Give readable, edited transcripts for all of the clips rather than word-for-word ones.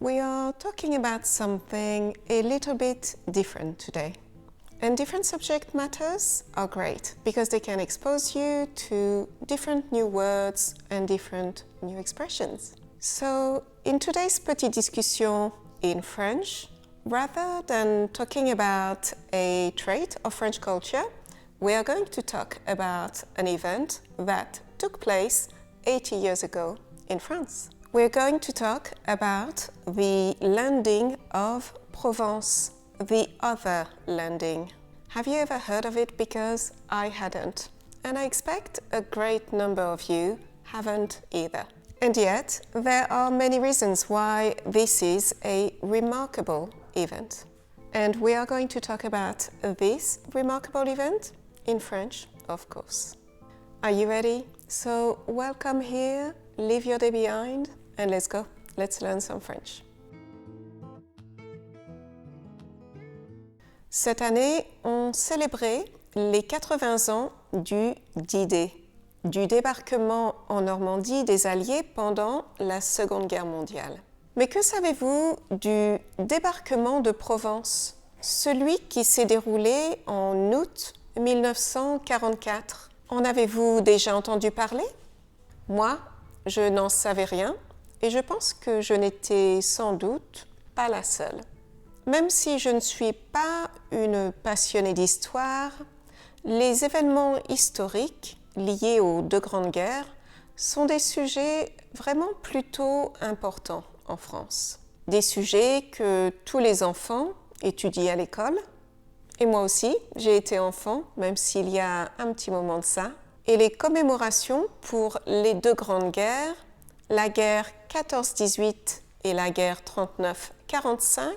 We are talking about something a little bit different today. And different subject matters are great because they can expose you to different new words and different new expressions. So, in today's petite discussion in French, rather than talking about a trait of French culture, we are going to talk about an event that took place 80 years ago in France. We're going to talk about the landing of Provence, the other landing. Have you ever heard of it? Because I hadn't. And I expect a great number of you haven't either. And yet, there are many reasons why this is a remarkable event. And we are going to talk about this remarkable event in French, of course. Are you ready? So, welcome here, leave your day behind, and let's go. Let's learn some French. Cette année, on célébrait les 80 ans du D-Day, du débarquement en Normandie des Alliés pendant la Seconde Guerre mondiale. Mais que savez-vous du débarquement de Provence, celui qui s'est déroulé en août 1944? En avez-vous déjà entendu parler? Moi, je n'en savais rien et je pense que je n'étais sans doute pas la seule. Même si je ne suis pas une passionnée d'histoire, les événements historiques liés aux deux grandes guerres sont des sujets vraiment plutôt importants en France. Des sujets que tous les enfants étudient à l'école. Et moi aussi, j'ai été enfant, même s'il y a un petit moment de ça. Et les commémorations pour les deux grandes guerres, la guerre 14-18 et la guerre 39-45,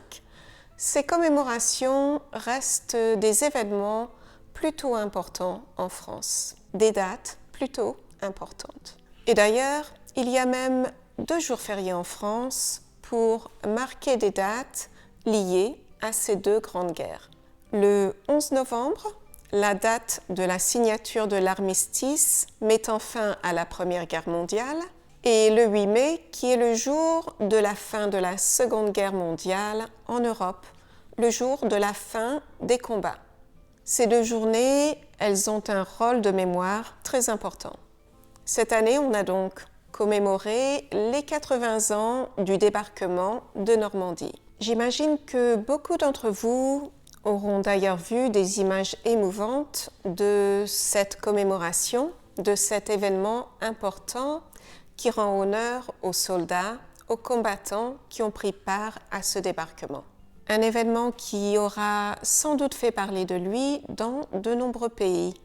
ces commémorations restent des événements plutôt importants en France, des dates plutôt importantes. Et d'ailleurs, il y a même 2 jours fériés en France pour marquer des dates liées à ces deux grandes guerres. Le 11 novembre, la date de la signature de l'armistice mettant fin à la Première Guerre mondiale, et le 8 mai, qui est le jour de la fin de la Seconde Guerre mondiale en Europe, le jour de la fin des combats. Ces 2 journées, elles ont un rôle de mémoire très important. Cette année, on a donc commémoré les 80 ans du débarquement de Normandie. J'imagine que beaucoup d'entre vous auront d'ailleurs vu des images émouvantes de cette commémoration, de cet événement important qui rend honneur aux soldats, aux combattants qui ont pris part à ce débarquement. Un événement qui aura sans doute fait parler de lui dans de nombreux pays,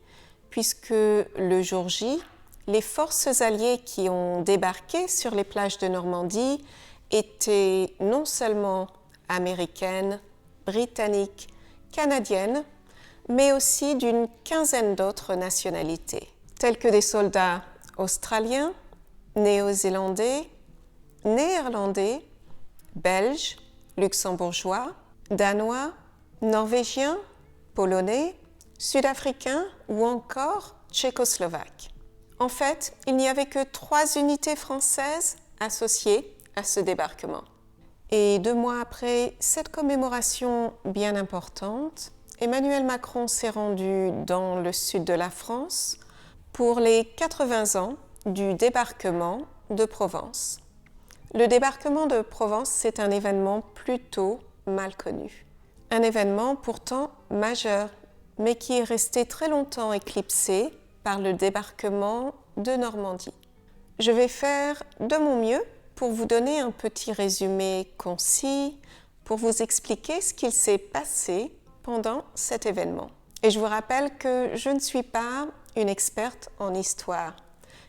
puisque le jour J, les forces alliées qui ont débarqué sur les plages de Normandie étaient non seulement américaines, britanniques, canadiennes, mais aussi d'une quinzaine d'autres nationalités, telles que des soldats australiens, néo-zélandais, néerlandais, belges, luxembourgeois, danois, norvégiens, polonais, sud-africains ou encore tchécoslovaques. En fait, il n'y avait que 3 unités françaises associées à ce débarquement. Et 2 mois après cette commémoration bien importante, Emmanuel Macron s'est rendu dans le sud de la France pour les 80 ans du débarquement de Provence. Le débarquement de Provence, c'est un événement plutôt mal connu. Un événement pourtant majeur, mais qui est resté très longtemps éclipsé par le débarquement de Normandie. Je vais faire de mon mieux pour vous donner un petit résumé concis, pour vous expliquer ce qu'il s'est passé pendant cet événement. Et je vous rappelle que je ne suis pas une experte en histoire.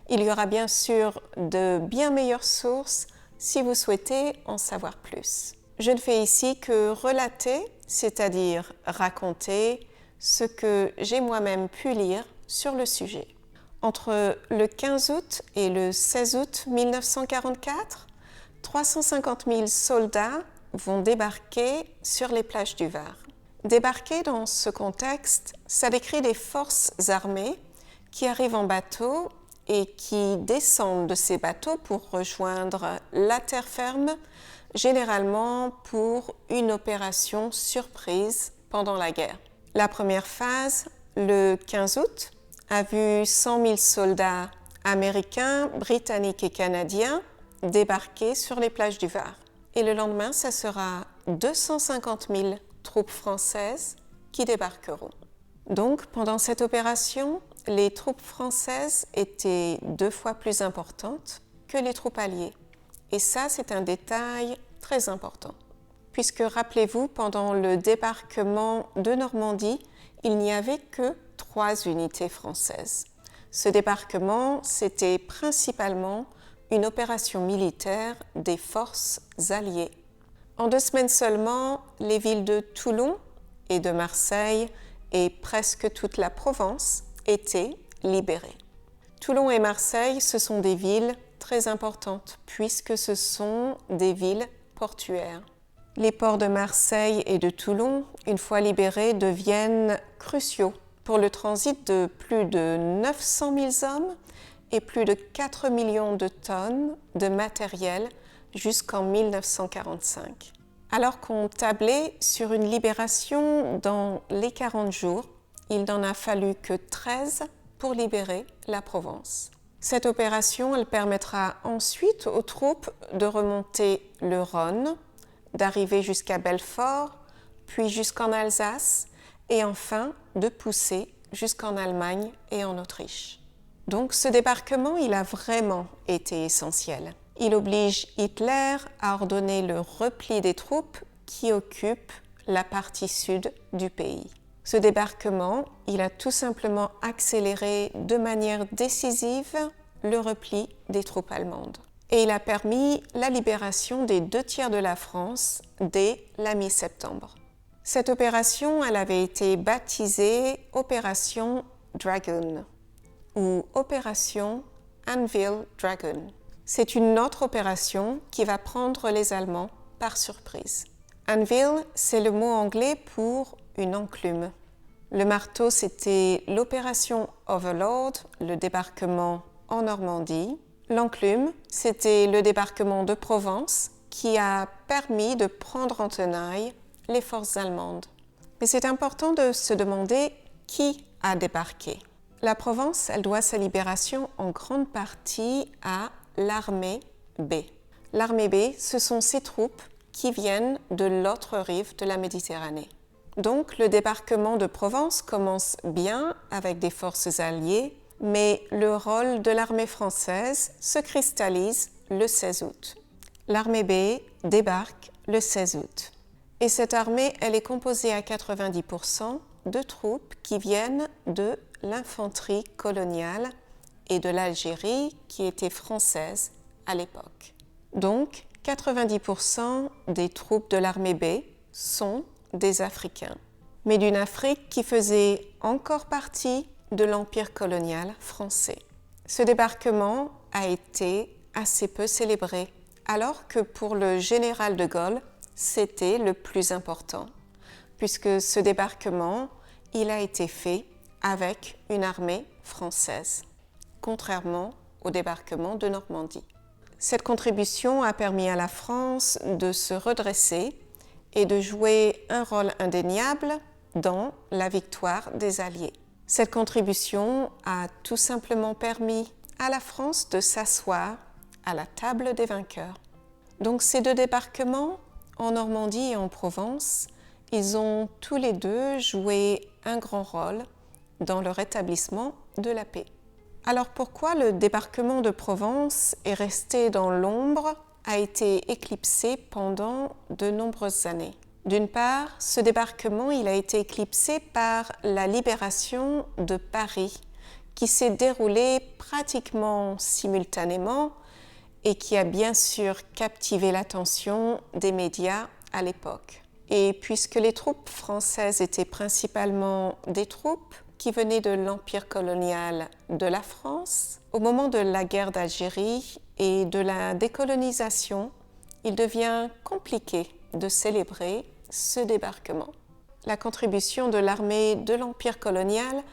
Il y aura bien sûr de bien meilleures sources si vous souhaitez en savoir plus. Je ne fais ici que relater, c'est-à-dire raconter, ce que j'ai moi-même pu lire sur le sujet. Entre le 15 août et le 16 août 1944, 350 000 soldats vont débarquer sur les plages du Var. Débarquer dans ce contexte, ça décrit des forces armées qui arrivent en bateau et qui descendent de ces bateaux pour rejoindre la terre ferme généralement pour une opération surprise pendant la guerre. La première phase, le 15 août, a vu 100 000 soldats américains, britanniques et canadiens débarquer sur les plages du Var. Et le lendemain, ça sera 250 000 troupes françaises qui débarqueront. Donc, pendant cette opération, les troupes françaises étaient 2 fois plus importantes que les troupes alliées. Et ça, c'est un détail très important. Puisque, rappelez-vous, pendant le débarquement de Normandie, il n'y avait que 3 unités françaises. Ce débarquement, c'était principalement une opération militaire des forces alliées. En 2 semaines seulement, les villes de Toulon et de Marseille et presque toute la Provence étaient libérées. Toulon et Marseille, ce sont des villes très importantes puisque ce sont des villes portuaires. Les ports de Marseille et de Toulon, une fois libérés, deviennent cruciaux pour le transit de plus de 900 000 hommes et plus de 4 millions de tonnes de matériel jusqu'en 1945. Alors qu'on tablait sur une libération dans les 40 jours, il n'en a fallu que 13 pour libérer la Provence. Cette opération, elle permettra ensuite aux troupes de remonter le Rhône, d'arriver jusqu'à Belfort, puis jusqu'en Alsace, et enfin de pousser jusqu'en Allemagne et en Autriche. Donc ce débarquement, il a vraiment été essentiel. Il oblige Hitler à ordonner le repli des troupes qui occupent la partie sud du pays. Ce débarquement, il a tout simplement accéléré de manière décisive le repli des troupes allemandes. Et il a permis la libération des 2 tiers de la France dès la mi-septembre. Cette opération, elle avait été baptisée Opération Dragoon ou Opération Anvil Dragoon. C'est une autre opération qui va prendre les Allemands par surprise. Anvil, c'est le mot anglais pour une enclume. Le marteau, c'était l'opération Overlord, le débarquement en Normandie. L'enclume, c'était le débarquement de Provence qui a permis de prendre en tenaille les forces allemandes. Mais c'est important de se demander qui a débarqué. La Provence, elle doit sa libération en grande partie à l'armée B. L'armée B, ce sont ces troupes qui viennent de l'autre rive de la Méditerranée. Donc le débarquement de Provence commence bien avec des forces alliées, mais le rôle de l'armée française se cristallise le 16 août. L'armée B débarque le 16 août. Et cette armée, elle est composée à 90% de troupes qui viennent de l'infanterie coloniale et de l'Algérie qui était française à l'époque. Donc, 90% des troupes de l'armée B sont des Africains, mais d'une Afrique qui faisait encore partie de l'empire colonial français. Ce débarquement a été assez peu célébré, alors que pour le général de Gaulle, c'était le plus important, puisque ce débarquement, il a été fait avec une armée française, contrairement au débarquement de Normandie. Cette contribution a permis à la France de se redresser et de jouer un rôle indéniable dans la victoire des Alliés. Cette contribution a tout simplement permis à la France de s'asseoir à la table des vainqueurs. Donc ces 2 débarquements, en Normandie et en Provence, ils ont tous les 2 joué un grand rôle dans le rétablissement de la paix. Alors pourquoi le débarquement de Provence est resté dans l'ombre, a été éclipsé pendant de nombreuses années? D'une part, ce débarquement il a été éclipsé par la libération de Paris, qui s'est déroulée pratiquement simultanément et qui a bien sûr captivé l'attention des médias à l'époque. Et puisque les troupes françaises étaient principalement des troupes qui venaient de l'empire colonial de la France, au moment de la guerre d'Algérie et de la décolonisation, il devient compliqué de célébrer ce débarquement. La contribution de l'armée de l'empire colonial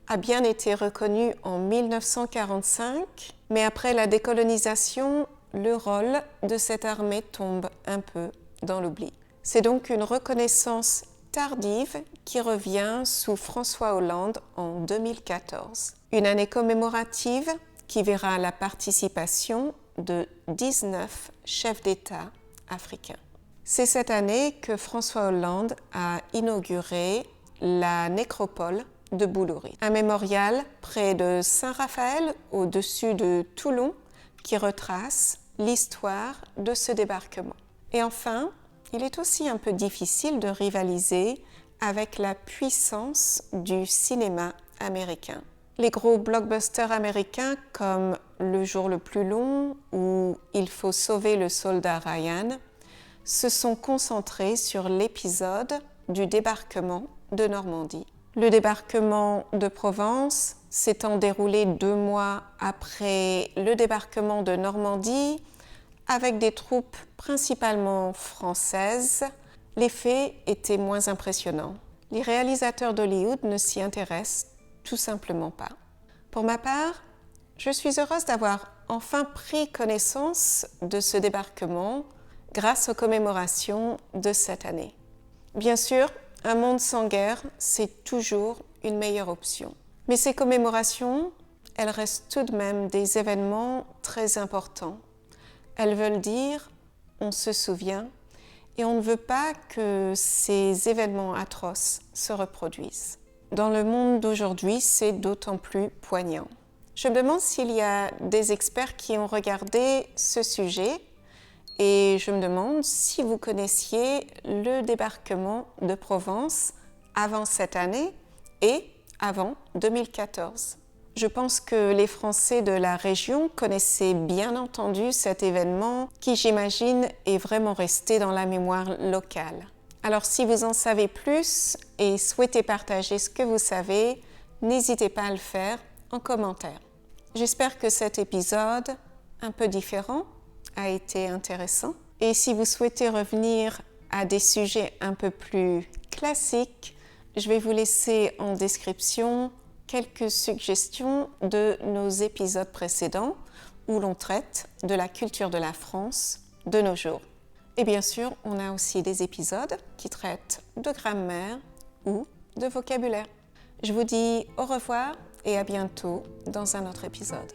a bien été reconnue en 1945, mais après la décolonisation, le rôle de cette armée tombe un peu dans l'oubli. C'est donc une reconnaissance tardive qui revient sous François Hollande en 2014. Une année commémorative qui verra la participation de 19 chefs d'État africains. C'est cette année que François Hollande a inauguré la nécropole de Boulouris, un mémorial près de Saint-Raphaël au-dessus de Toulon qui retrace l'histoire de ce débarquement. Et enfin, il est aussi un peu difficile de rivaliser avec la puissance du cinéma américain. Les gros blockbusters américains comme Le jour le plus long ou Il faut sauver le soldat Ryan se sont concentrés sur l'épisode du débarquement de Normandie. Le débarquement de Provence s'étant déroulé 2 mois après le débarquement de Normandie, avec des troupes principalement françaises, l'effet était moins impressionnant. Les réalisateurs d'Hollywood ne s'y intéressent tout simplement pas. Pour ma part, je suis heureuse d'avoir enfin pris connaissance de ce débarquement grâce aux commémorations de cette année. Bien sûr, un monde sans guerre, c'est toujours une meilleure option. Mais ces commémorations, elles restent tout de même des événements très importants. Elles veulent dire on se souvient et on ne veut pas que ces événements atroces se reproduisent. Dans le monde d'aujourd'hui, c'est d'autant plus poignant. Je me demande s'il y a des experts qui ont regardé ce sujet et je me demande si vous connaissiez le débarquement de Provence avant cette année et avant 2014. Je pense que les Français de la région connaissaient bien entendu cet événement qui, j'imagine, est vraiment resté dans la mémoire locale. Alors si vous en savez plus et souhaitez partager ce que vous savez, n'hésitez pas à le faire en commentaire. J'espère que cet épisode, un peu différent, a été intéressant. Et si vous souhaitez revenir à des sujets un peu plus classiques, je vais vous laisser en description quelques suggestions de nos épisodes précédents où l'on traite de la culture de la France de nos jours. Et bien sûr, on a aussi des épisodes qui traitent de grammaire ou de vocabulaire. Je vous dis au revoir et à bientôt dans un autre épisode.